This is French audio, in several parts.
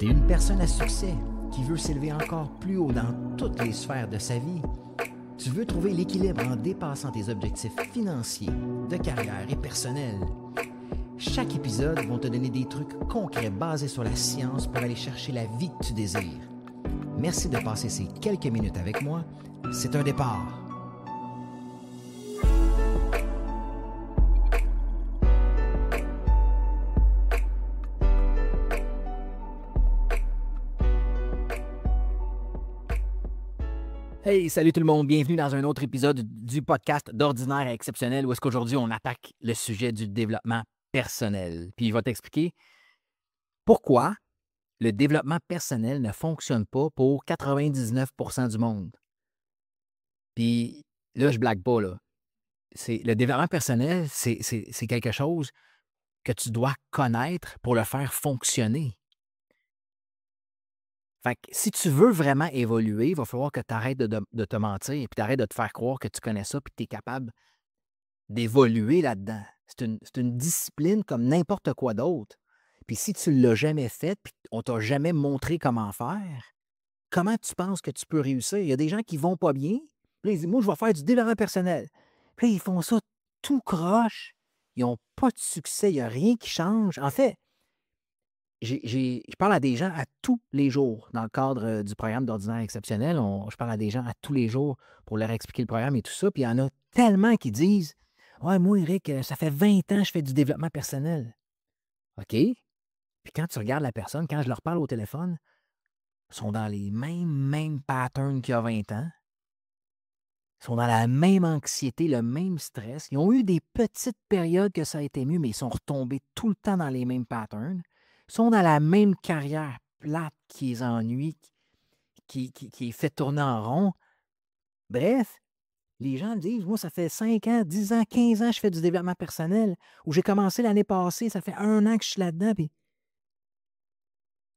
T'es une personne à succès qui veut s'élever encore plus haut dans toutes les sphères de sa vie. Tu veux trouver l'équilibre en dépassant tes objectifs financiers, de carrière et personnels. Chaque épisode va te donner des trucs concrets basés sur la science pour aller chercher la vie que tu désires. Merci de passer ces quelques minutes avec moi. C'est un départ. Hey, salut tout le monde, bienvenue dans un autre épisode du podcast d'Ordinaire à Exceptionnel où est-ce qu'aujourd'hui on attaque le sujet du développement personnel. Puis il va t'expliquer pourquoi le développement personnel ne fonctionne pas pour 99% du monde. Puis là, je blague pas, là. Le développement personnel, c'est quelque chose que tu dois connaître pour le faire fonctionner. Fait que si tu veux vraiment évoluer, il va falloir que tu arrêtes de te mentir et tu arrêtes de te faire croire que tu connais ça et que tu es capable d'évoluer là-dedans. C'est une discipline comme n'importe quoi d'autre. Puis si tu ne l'as jamais fait puis on ne t'a jamais montré comment faire, comment tu penses que tu peux réussir? Il y a des gens qui ne vont pas bien. Puis là, ils disent, moi, je vais faire du développement personnel. Puis là, ils font ça tout croche. Ils n'ont pas de succès. Il n'y a rien qui change. En fait, je parle à des gens à tous les jours dans le cadre du programme d'Ordinaire Exceptionnel. Je parle à des gens à tous les jours pour leur expliquer le programme et tout ça. Puis il y en a tellement qui disent ouais, moi, Eric, ça fait 20 ans que je fais du développement personnel. OK. Puis quand tu regardes la personne, quand je leur parle au téléphone, ils sont dans les mêmes patterns qu'il y a 20 ans. Ils sont dans la même anxiété, le même stress. Ils ont eu des petites périodes que ça a été mieux, mais ils sont retombés tout le temps dans les mêmes patterns. Ils sont dans la même carrière plate qui les ennuie, qui les fait tourner en rond. Bref, les gens disent, moi, ça fait 5 ans, 10 ans, 15 ans que je fais du développement personnel, ou j'ai commencé l'année passée, ça fait 1 an que je suis là-dedans, puis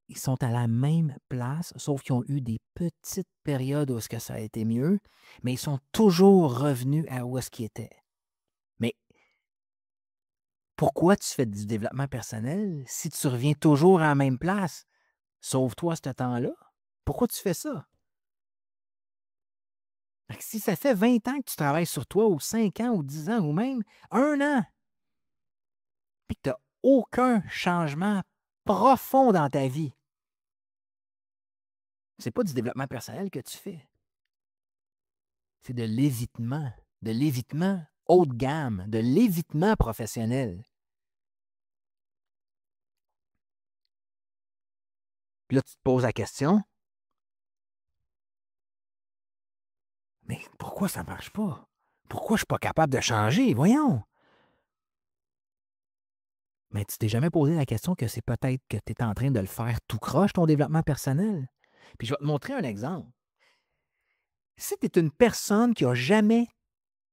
ils sont à la même place, sauf qu'ils ont eu des petites périodes où est-ce que ça a été mieux, mais ils sont toujours revenus à où est-ce qu'ils étaient. Mais pourquoi tu fais du développement personnel si tu reviens toujours à la même place? Sauve-toi ce temps-là. Pourquoi tu fais ça? Fait que si ça fait 20 ans que tu travailles sur toi, ou 5 ans, ou 10 ans, ou même 1 an, puis que tu n'as aucun changement profond dans ta vie, c'est pas du développement personnel que tu fais. C'est de l'évitement haut de gamme, de l'évitement professionnel. Puis là, tu te poses la question, mais pourquoi ça ne marche pas? Pourquoi je ne suis pas capable de changer? Voyons! Mais tu t'es jamais posé la question que c'est peut-être que tu es en train de le faire tout croche, ton développement personnel? Puis je vais te montrer un exemple. Si tu es une personne qui n'a jamais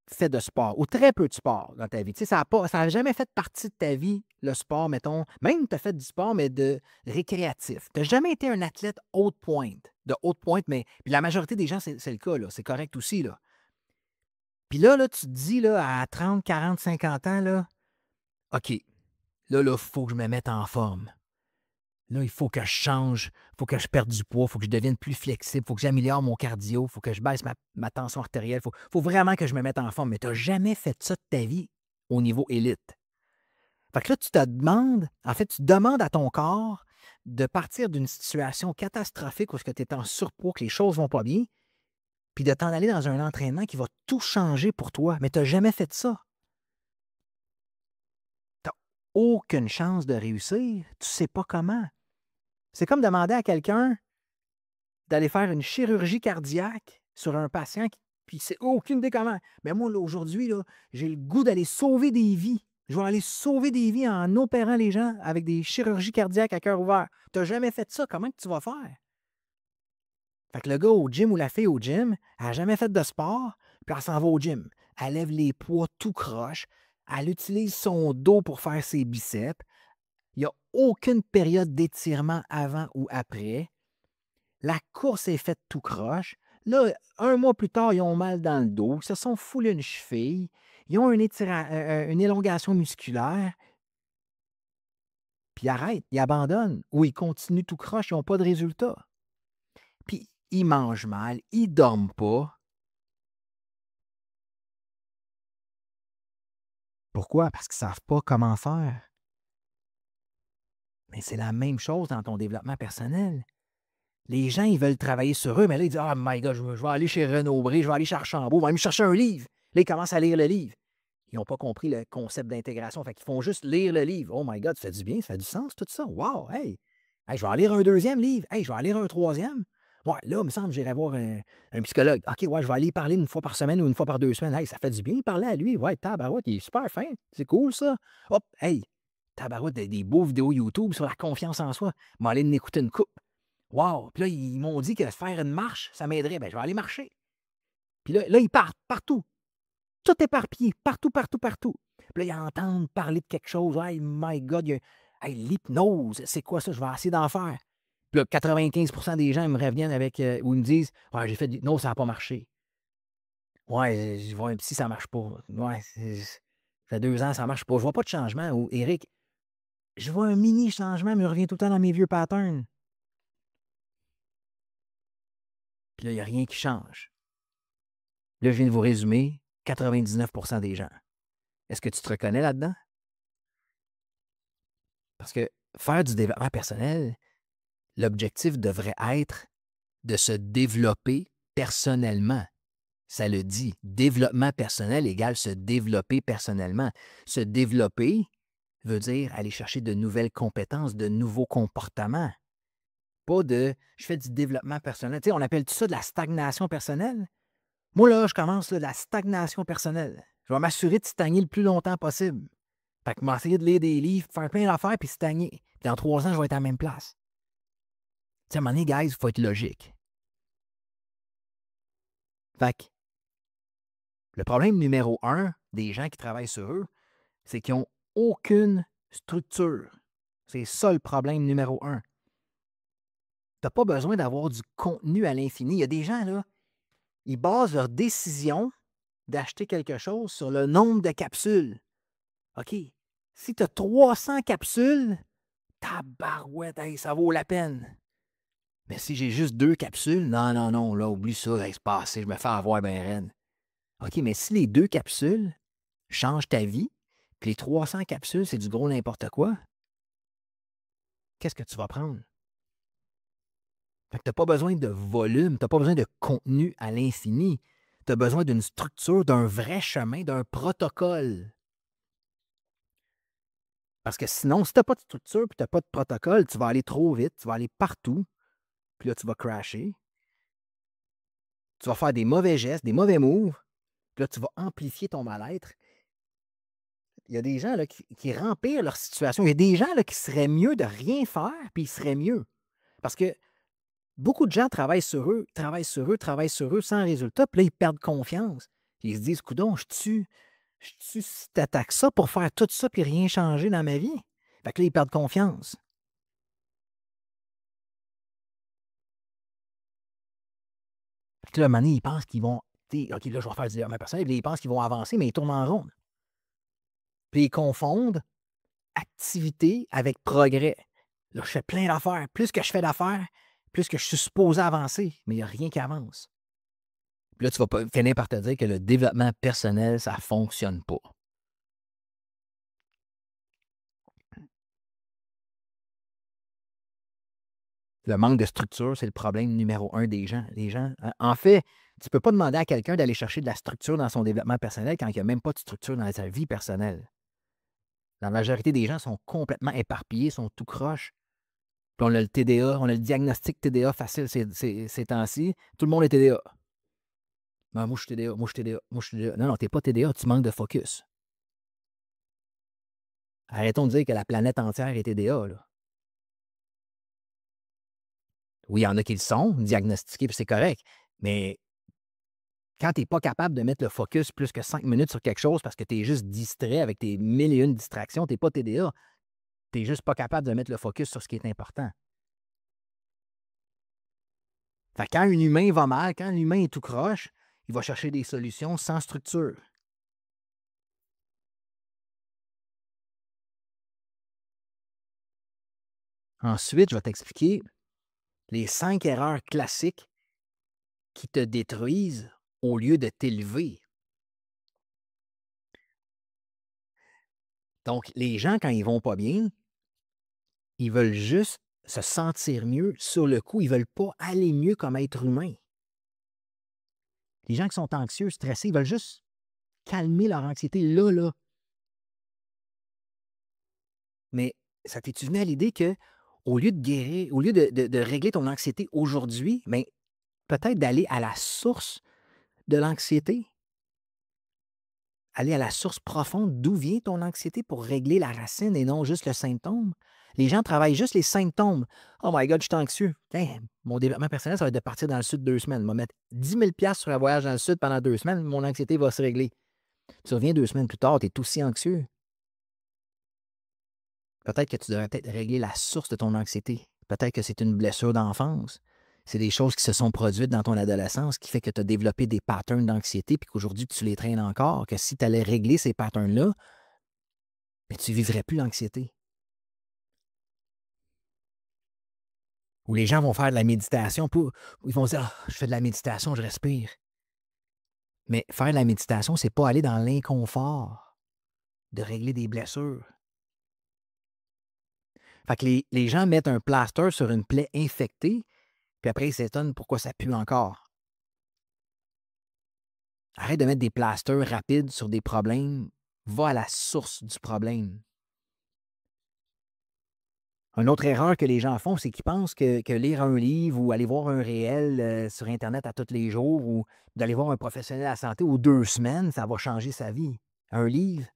fait de sport ou très peu de sport dans ta vie, tu sais, ça n'a jamais fait partie de ta vie, le sport, mettons, même tu as fait du sport, mais de récréatif. Tu n'as jamais été un athlète de haute pointe, mais puis la majorité des gens, c'est le cas, là, c'est correct aussi. Là. Puis là, tu te dis là, à 30, 40, 50 ans, là, OK, là, il faut que je me mette en forme. Là, il faut que je change, il faut que je perde du poids, il faut que je devienne plus flexible, il faut que j'améliore mon cardio, il faut que je baisse ma tension artérielle, il faut vraiment que je me mette en forme. Mais tu n'as jamais fait ça de ta vie au niveau élite. Fait que là, tu demandes à ton corps de partir d'une situation catastrophique où tu es en surpoids, que les choses ne vont pas bien, puis de t'en aller dans un entraînement qui va tout changer pour toi. Mais tu n'as jamais fait ça. Tu n'as aucune chance de réussir. Tu ne sais pas comment. C'est comme demander à quelqu'un d'aller faire une chirurgie cardiaque sur un patient puis c'est aucune idée comment. Mais moi, là, aujourd'hui, là, j'ai le goût d'aller sauver des vies. Je vais aller sauver des vies en opérant les gens avec des chirurgies cardiaques à cœur ouvert. Tu n'as jamais fait ça, comment que tu vas faire? Fait que le gars au gym ou la fille au gym, elle n'a jamais fait de sport, puis elle s'en va au gym. Elle lève les poids tout croche, elle utilise son dos pour faire ses biceps. Il n'y a aucune période d'étirement avant ou après. La course est faite tout croche. Là, 1 mois plus tard, ils ont mal dans le dos. Ils se sont foulés une cheville. Ils ont une élongation musculaire. puis ils arrêtent, ils abandonnent ou ils continuent tout croche, ils n'ont pas de résultat. Puis ils mangent mal, ils ne dorment pas. Pourquoi? Parce qu'ils ne savent pas comment faire. Mais c'est la même chose dans ton développement personnel. Les gens, ils veulent travailler sur eux, mais là, ils disent: «Oh my God, je vais aller chez Renaud-Bré, je vais aller chez Archambault, je vais aller me chercher un livre.» Là, ils commencent à lire le livre. Ils n'ont pas compris le concept d'intégration. Fait qu'ils font juste lire le livre. Oh my God, ça fait du bien, ça fait du sens, tout ça. Wow, hey! Hey, je vais en lire un deuxième livre. Hey, je vais en lire un troisième. Ouais, là, il me semble que j'irai voir un psychologue. OK, ouais, je vais aller y parler une fois par semaine ou une fois par 2 semaines. Hey, ça fait du bien de parler à lui. Ouais, tabarouette, il est super fin. C'est cool, ça. Hop, hey, tabarouette, des beaux vidéos YouTube sur la confiance en soi. Je vais aller en écouter une coupe. Wow! Puis là, ils m'ont dit que faire une marche, ça m'aiderait. Ben, je vais aller marcher. Puis là, ils partent partout. Tout éparpillé, partout, partout, partout. Puis là, ils entendent parler de quelque chose. Hey, my God, hey, l'hypnose, c'est quoi ça? Je vais essayer d'en faire. Puis là, 95% des gens ils me reviennent avec, ou ils me disent: «Ouais, j'ai fait de l'hypnose, ça n'a pas marché. Ouais, je vois un psy, ça ne marche pas. Ouais, ça fait 2 ans, ça ne marche pas. Je vois pas de changement.» Ou Éric, je vois un mini changement, mais je reviens tout le temps dans mes vieux patterns. Puis là, il n'y a rien qui change. Là, je viens de vous résumer 99% des gens. Est-ce que tu te reconnais là-dedans? Parce que faire du développement personnel, l'objectif devrait être de se développer personnellement. Ça le dit. Développement personnel égale se développer personnellement. Se développer veut dire aller chercher de nouvelles compétences, de nouveaux comportements. Pas de je fais du développement personnel. Tu sais, on appelle tout ça de la stagnation personnelle. Moi, là, je commence là, de la stagnation personnelle. Je vais m'assurer de stagner le plus longtemps possible. Fait que je vais essayer de lire des livres, faire plein d'affaires, puis stagner. Puis dans 3 ans, je vais être à la même place. Tu sais, à un moment donné, guys, il faut être logique. Fait que le problème numéro 1 des gens qui travaillent sur eux, c'est qu'ils n'ont aucune structure. C'est ça le problème numéro 1. Tu n'as pas besoin d'avoir du contenu à l'infini. Il y a des gens, là, ils basent leur décision d'acheter quelque chose sur le nombre de capsules. OK, si tu as 300 capsules, tabarouette, hey, ça vaut la peine. Mais si j'ai juste 2 capsules, non, non, non, là, oublie ça, laisse passer, je me fais avoir ben raide. OK, mais si les 2 capsules changent ta vie, puis les 300 capsules, c'est du gros n'importe quoi, qu'est-ce que tu vas prendre? Fait que tu n'as pas besoin de volume, tu n'as pas besoin de contenu à l'infini. Tu as besoin d'une structure, d'un vrai chemin, d'un protocole. Parce que sinon, si tu n'as pas de structure et tu n'as pas de protocole, tu vas aller trop vite, tu vas aller partout, puis là, tu vas crasher. Tu vas faire des mauvais gestes, des mauvais moves, puis là, tu vas amplifier ton mal-être. Il y a des gens là, qui rempirent leur situation. Il y a des gens là, qui seraient mieux de rien faire, puis ils seraient mieux. Parce que beaucoup de gens travaillent sur eux, travaillent sur eux, travaillent sur eux sans résultat, puis là, ils perdent confiance. Puis ils se disent: «Coudon, je tue si t'attaques ça pour faire tout ça puis rien changer dans ma vie.» Fait que là, ils perdent confiance. Puis là, à un moment donné, ils pensent qu'ils vont, OK, là, je vais faire du développement personnel, puis là, ils pensent qu'ils vont avancer, mais ils tournent en rond. Puis ils confondent activité avec progrès. Là, je fais plein d'affaires. Plus que je fais d'affaires, plus que je suis supposé avancer, mais il n'y a rien qui avance. Puis là, tu vas finir par te dire que le développement personnel, ça ne fonctionne pas. Le manque de structure, c'est le problème numéro 1 des gens. Les gens, en fait, tu ne peux pas demander à quelqu'un d'aller chercher de la structure dans son développement personnel quand il n'y a même pas de structure dans sa vie personnelle. La majorité des gens sont complètement éparpillés, sont tout croche. Puis on a le TDA, on a le diagnostic TDA facile ces temps-ci. Tout le monde est TDA. Ben, moi, je suis TDA, moi, je suis TDA, moi, je suis TDA. Non, non, tu n'es pas TDA, tu manques de focus. Arrêtons de dire que la planète entière est TDA, là. Oui, il y en a qui le sont, diagnostiqués, puis c'est correct. Mais quand tu n'es pas capable de mettre le focus plus que 5 minutes sur quelque chose parce que tu es juste distrait avec tes 1001 distractions, tu n'es pas TDA. Tu n'es juste pas capable de mettre le focus sur ce qui est important. Fait que quand un humain va mal, quand l'humain est tout croche, il va chercher des solutions sans structure. Ensuite, je vais t'expliquer les 5 erreurs classiques qui te détruisent au lieu de t'élever. Donc, les gens, quand ils vont pas bien, ils veulent juste se sentir mieux sur le coup. Ils veulent pas aller mieux comme être humain. Les gens qui sont anxieux, stressés, ils veulent juste calmer leur anxiété là, là. Mais ça t'est-tu venu à l'idée que au lieu de guérir, au lieu de régler ton anxiété aujourd'hui, mais peut-être d'aller à la source de l'anxiété? Aller à la source profonde d'où vient ton anxiété pour régler la racine et non juste le symptôme. Les gens travaillent juste les symptômes. Oh my God, je suis anxieux. Tiens, mon développement personnel, ça va être de partir dans le sud 2 semaines. Je vais mettre 10 000 sur un voyage dans le sud pendant 2 semaines. Mon anxiété va se régler. Tu reviens 2 semaines plus tard, tu es aussi anxieux. Peut-être que tu devrais peut-être régler la source de ton anxiété. Peut-être que c'est une blessure d'enfance. C'est des choses qui se sont produites dans ton adolescence qui fait que tu as développé des patterns d'anxiété puis qu'aujourd'hui tu les traînes encore. Que si tu allais régler ces patterns-là, mais tu ne vivrais plus l'anxiété. Ou les gens vont faire de la méditation, ils vont se dire ah, je fais de la méditation, je respire. Mais faire de la méditation, c'est pas aller dans l'inconfort de régler des blessures. Fait que les gens mettent un plaster sur une plaie infectée, puis après ils s'étonnent pourquoi ça pue encore. Arrête de mettre des plasters rapides sur des problèmes. Va à la source du problème. Une autre erreur que les gens font, c'est qu'ils pensent que lire un livre ou aller voir un réel sur Internet à tous les jours ou d'aller voir un professionnel de la santé aux 2 semaines, ça va changer sa vie. Un livre,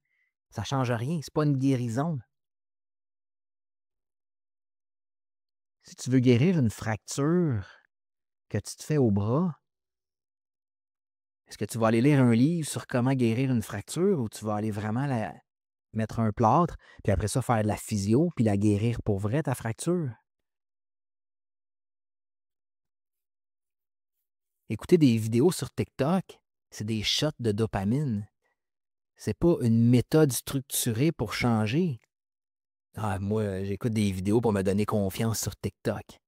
ça ne change rien. C'est pas une guérison. Si tu veux guérir une fracture que tu te fais au bras, est-ce que tu vas aller lire un livre sur comment guérir une fracture ou tu vas aller vraiment mettre un plâtre, puis après ça, faire de la physio, puis la guérir pour vrai, ta fracture? Écouter des vidéos sur TikTok, c'est des shots de dopamine. C'est pas une méthode structurée pour changer. Ah, moi, j'écoute des vidéos pour me donner confiance sur TikTok.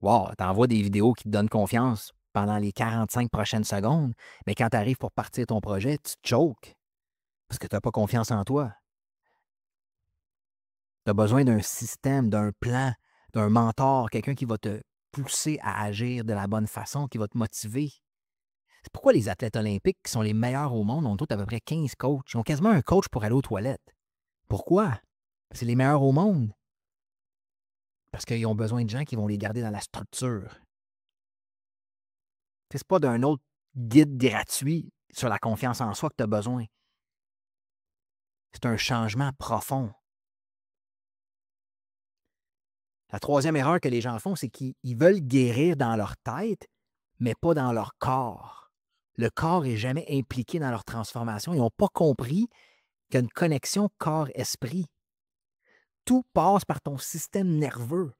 Wow, t'envoies des vidéos qui te donnent confiance pendant les 45 prochaines secondes, mais quand tu arrives pour partir ton projet, tu te choques parce que tu n'as pas confiance en toi. Tu as besoin d'un système, d'un plan, d'un mentor, quelqu'un qui va te pousser à agir de la bonne façon, qui va te motiver. C'est pourquoi les athlètes olympiques qui sont les meilleurs au monde ont tous à peu près 15 coachs. Ils ont quasiment un coach pour aller aux toilettes. Pourquoi? C'est les meilleurs au monde. Parce qu'ils ont besoin de gens qui vont les garder dans la structure. C'est pas d'un autre guide gratuit sur la confiance en soi que tu as besoin. C'est un changement profond. La troisième erreur que les gens font, c'est qu'ils veulent guérir dans leur tête, mais pas dans leur corps. Le corps n'est jamais impliqué dans leur transformation. Ils n'ont pas compris qu'il y a une connexion corps-esprit. Tout passe par ton système nerveux.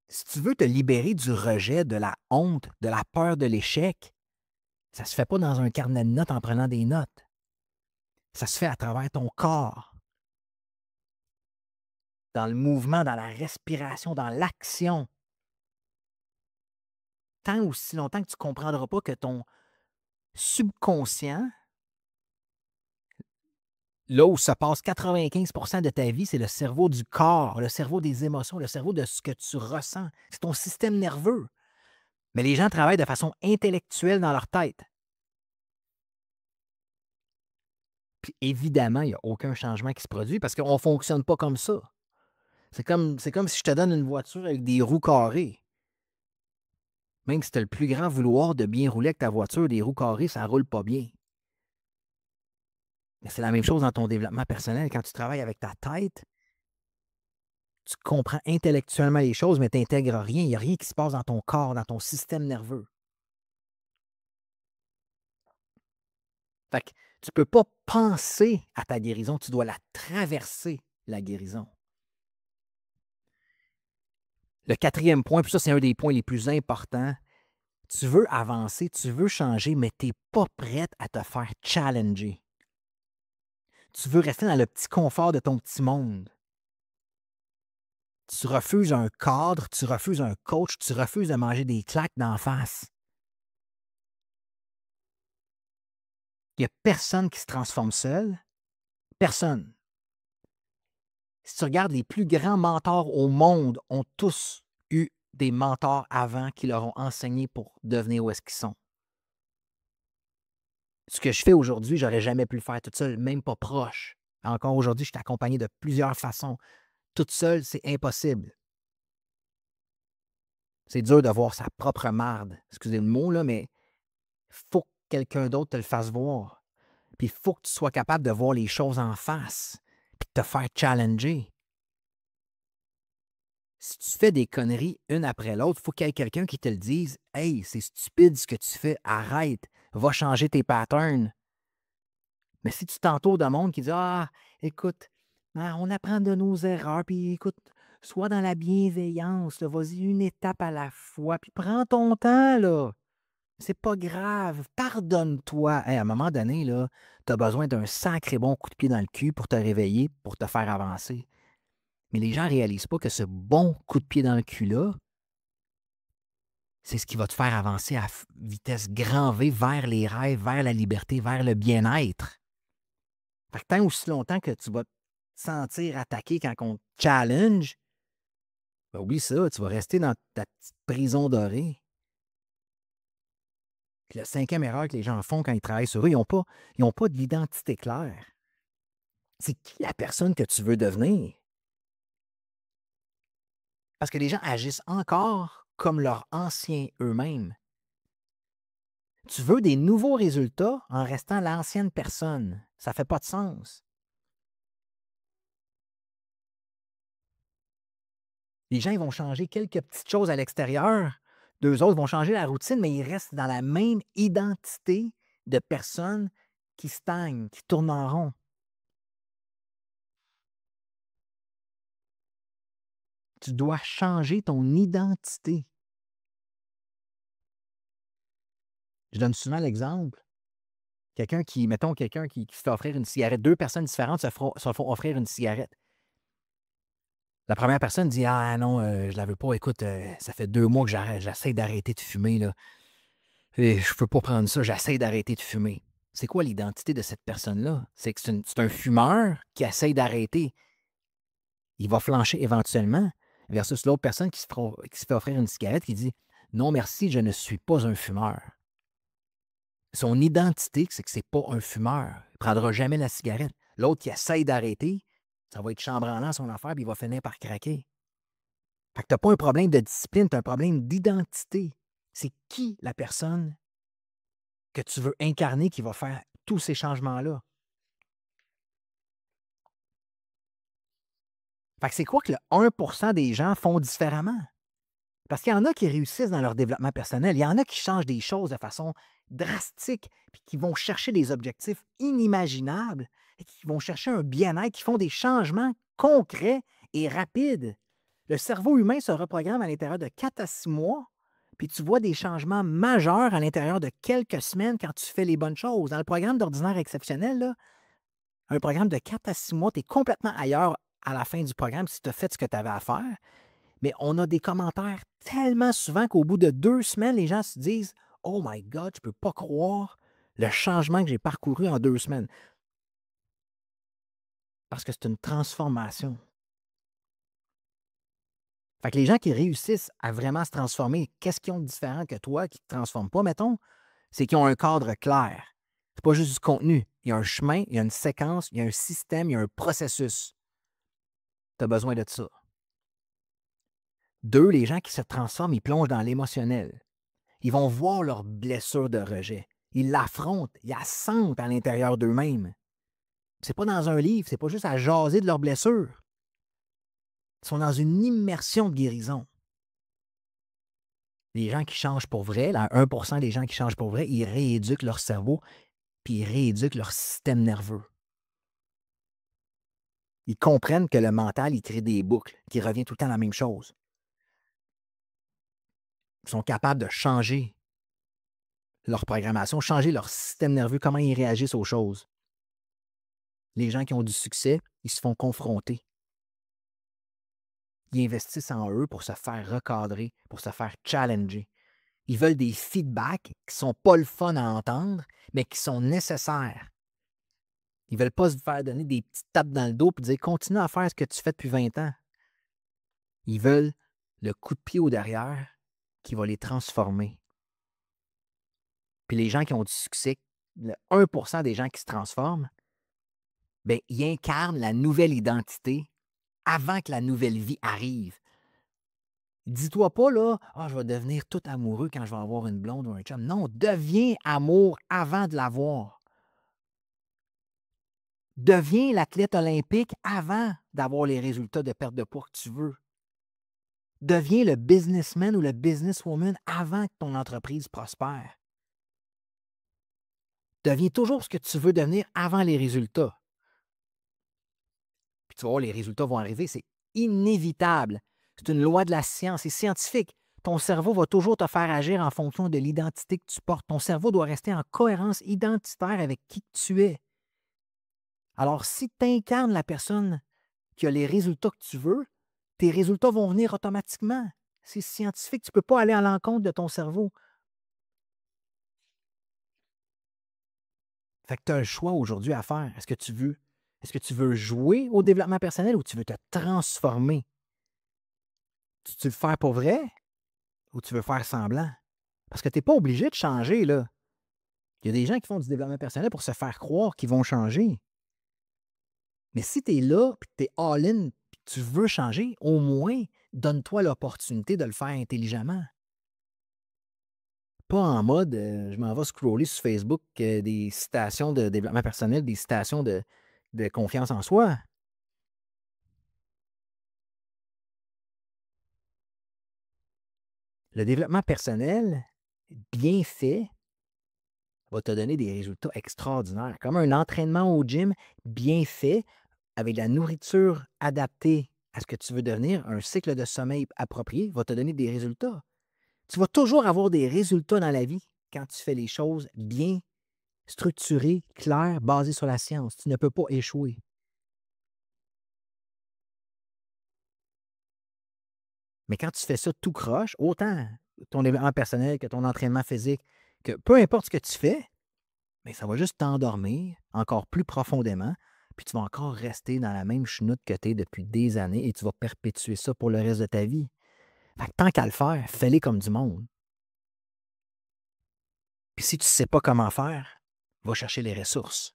Si tu veux te libérer du rejet, de la honte, de la peur de l'échec, ça ne se fait pas dans un carnet de notes en prenant des notes. Ça se fait à travers ton corps, dans le mouvement, dans la respiration, dans l'action. Tant aussi longtemps que tu ne comprendras pas que ton subconscient, là où se passe 95% de ta vie, c'est le cerveau du corps, le cerveau des émotions, le cerveau de ce que tu ressens. C'est ton système nerveux. Mais les gens travaillent de façon intellectuelle dans leur tête. Puis évidemment, il n'y a aucun changement qui se produit parce qu'on ne fonctionne pas comme ça. C'est comme si je te donne une voiture avec des roues carrées. Même si tu as le plus grand vouloir de bien rouler avec ta voiture, des roues carrées, ça ne roule pas bien. Mais c'est la même chose dans ton développement personnel. Quand tu travailles avec ta tête, tu comprends intellectuellement les choses, mais tu n'intègres rien. Il n'y a rien qui se passe dans ton corps, dans ton système nerveux. Fait que tu ne peux pas penser à ta guérison, tu dois la traverser, la guérison. Le quatrième point, puis ça, c'est un des points les plus importants. Tu veux avancer, tu veux changer, mais tu n'es pas prête à te faire challenger. Tu veux rester dans le petit confort de ton petit monde. Tu refuses un cadre, tu refuses un coach, tu refuses de manger des claques d'en face. Il n'y a personne qui se transforme seul. Personne. Si tu regardes les plus grands mentors au monde ont tous eu des mentors avant qui leur ont enseigné pour devenir où est-ce qu'ils sont. Ce que je fais aujourd'hui, j'aurais jamais pu le faire toute seule, même pas proche. Encore aujourd'hui, je suis accompagné de plusieurs façons. Toute seule, c'est impossible. C'est dur de voir sa propre marde. Excusez le mot, là, mais il faut que quelqu'un d'autre te le fasse voir. Puis il faut que tu sois capable de voir les choses en face, puis de te faire challenger. Si tu fais des conneries une après l'autre, il faut qu'il y ait quelqu'un qui te le dise. Hey, c'est stupide ce que tu fais, arrête, va changer tes patterns. Mais si tu t'entoures de monde qui dit ah, écoute, on apprend de nos erreurs, puis écoute, sois dans la bienveillance, là, vas-y une étape à la fois, puis prends ton temps, là. C'est pas grave, pardonne-toi. Hey, à un moment donné, là, tu as besoin d'un sacré bon coup de pied dans le cul pour te réveiller, pour te faire avancer. Mais les gens ne réalisent pas que ce bon coup de pied dans le cul-là, c'est ce qui va te faire avancer à vitesse grand V vers les rêves, vers la liberté, vers le bien-être. Fait que tant aussi longtemps que tu vas te sentir attaqué quand on te challenge, ben oublie ça, tu vas rester dans ta petite prison dorée. Puis la cinquième erreur que les gens font quand ils travaillent sur eux, ils ont pas d'identité claire. C'est qui la personne que tu veux devenir? Parce que les gens agissent encore comme leurs anciens eux-mêmes. Tu veux des nouveaux résultats en restant l'ancienne personne. Ça fait pas de sens. Les gens ils vont changer quelques petites choses à l'extérieur. Deux autres vont changer la routine, mais ils restent dans la même identité de personnes qui stagnent, qui tournent en rond. Tu dois changer ton identité. Je donne souvent l'exemple. Mettons quelqu'un qui se fait offrir une cigarette. Deux personnes différentes se font offrir une cigarette. La première personne dit ah non, je la veux pas. Écoute, ça fait 2 mois que j'essaie d'arrêter de fumer. Là. Et je peux pas prendre ça, j'essaie d'arrêter de fumer. C'est quoi l'identité de cette personne-là? C'est que c'est un fumeur qui essaie d'arrêter. Il va flancher éventuellement, versus l'autre personne qui se fait offrir une cigarette qui dit non merci, je ne suis pas un fumeur. Son identité, c'est que c'est pas un fumeur. Il ne prendra jamais la cigarette. L'autre qui essaie d'arrêter, ça va être chambranlant son affaire, puis il va finir par craquer. Fait que tu n'as pas un problème de discipline, tu as un problème d'identité. C'est qui la personne que tu veux incarner qui va faire tous ces changements-là? Fait que c'est quoi que le 1% des gens font différemment? Parce qu'il y en a qui réussissent dans leur développement personnel. Il y en a qui changent des choses de façon drastique, puis qui vont chercher des objectifs inimaginables, et qui vont chercher un bien-être, qui font des changements concrets et rapides. Le cerveau humain se reprogramme à l'intérieur de 4 à 6 mois, puis tu vois des changements majeurs à l'intérieur de quelques semaines quand tu fais les bonnes choses. Dans le programme d'ordinaire exceptionnel, là, un programme de 4 à 6 mois, tu es complètement ailleurs à la fin du programme si tu as fait ce que tu avais à faire. Mais on a des commentaires tellement souvent qu'au bout de 2 semaines, les gens se disent Oh my God, je ne peux pas croire le changement que j'ai parcouru en 2 semaines. Parce que c'est une transformation. Fait que les gens qui réussissent à vraiment se transformer, qu'est-ce qu'ils ont de différent que toi qui ne te transformes pas, mettons? C'est qu'ils ont un cadre clair. C'est pas juste du contenu. Il y a un chemin, il y a une séquence, il y a un système, il y a un processus. Tu as besoin de ça. 2, les gens qui se transforment, ils plongent dans l'émotionnel. Ils vont voir leur blessure de rejet. Ils l'affrontent, ils la sentent à l'intérieur d'eux-mêmes. C'est pas dans un livre, c'est pas juste à jaser de leur blessure. Ils sont dans une immersion de guérison. Les gens qui changent pour vrai, là, 1% des gens qui changent pour vrai, ils rééduquent leur cerveau puis ils rééduquent leur système nerveux. Ils comprennent que le mental, il crée des boucles, qui revient tout le temps la même chose. Ils sont capables de changer leur programmation, changer leur système nerveux, comment ils réagissent aux choses. Les gens qui ont du succès, ils se font confronter. Ils investissent en eux pour se faire recadrer, pour se faire challenger. Ils veulent des feedbacks qui ne sont pas le fun à entendre, mais qui sont nécessaires. Ils ne veulent pas se faire donner des petites tapes dans le dos et dire « Continue à faire ce que tu fais depuis 20 ans ». Ils veulent le coup de pied au derrière qui va les transformer. Puis les gens qui ont du succès, le 1% des gens qui se transforment, bien, ils incarnent la nouvelle identité avant que la nouvelle vie arrive. Dis-toi pas, là, « Ah, je vais devenir tout amoureux quand je vais avoir une blonde ou un chum ». Non, deviens amour avant de l'avoir. Deviens l'athlète olympique avant d'avoir les résultats de perte de poids que tu veux. Deviens le businessman ou le businesswoman avant que ton entreprise prospère. Deviens toujours ce que tu veux devenir avant les résultats. Puis tu vas voir, les résultats vont arriver, c'est inévitable. C'est une loi de la science, c'est scientifique. Ton cerveau va toujours te faire agir en fonction de l'identité que tu portes. Ton cerveau doit rester en cohérence identitaire avec qui tu es. Alors, si tu incarnes la personne qui a les résultats que tu veux, tes résultats vont venir automatiquement. C'est scientifique, tu ne peux pas aller à l'encontre de ton cerveau. Fait que tu as le choix aujourd'hui à faire. Est-ce que tu veux jouer au développement personnel ou tu veux te transformer? Tu veux le faire pour vrai ou tu veux faire semblant? Parce que tu n'es pas obligé de changer, là. Il y a des gens qui font du développement personnel pour se faire croire qu'ils vont changer. Mais si tu es là, puis tu es all-in, puis tu veux changer, au moins, donne-toi l'opportunité de le faire intelligemment. Pas en mode, je m'en vais scroller sur Facebook des citations de développement personnel, des citations de confiance en soi. Le développement personnel, bien fait, va te donner des résultats extraordinaires. Comme un entraînement au gym bien fait, avec la nourriture adaptée à ce que tu veux devenir, un cycle de sommeil approprié va te donner des résultats. Tu vas toujours avoir des résultats dans la vie quand tu fais les choses bien structurées, claires, basées sur la science. Tu ne peux pas échouer. Mais quand tu fais ça tout croche, autant ton développement personnel que ton entraînement physique, que peu importe ce que tu fais, mais ça va juste t'endormir encore plus profondément, puis tu vas encore rester dans la même chenoute que tu es depuis des années et tu vas perpétuer ça pour le reste de ta vie. Fait que tant qu'à le faire, fais-les comme du monde. Puis si tu ne sais pas comment faire, va chercher les ressources.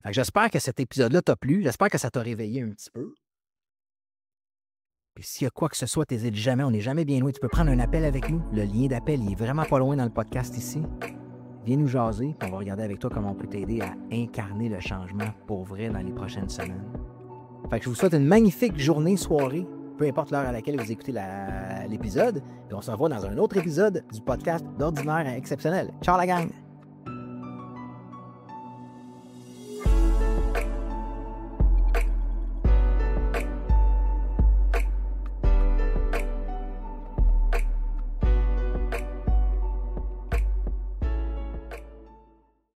Fait que j'espère que cet épisode-là t'a plu. J'espère que ça t'a réveillé un petit peu. Puis s'il y a quoi que ce soit, t'hésites jamais, on n'est jamais bien loin. Tu peux prendre un appel avec nous. Le lien d'appel, il est vraiment pas loin dans le podcast ici. Viens nous jaser, puis on va regarder avec toi comment on peut t'aider à incarner le changement pour vrai dans les prochaines semaines. Fait que je vous souhaite une magnifique journée, soirée, peu importe l'heure à laquelle vous écoutez l'épisode. Et on se revoit dans un autre épisode du podcast d'Ordinaire à Exceptionnel. Ciao la gang!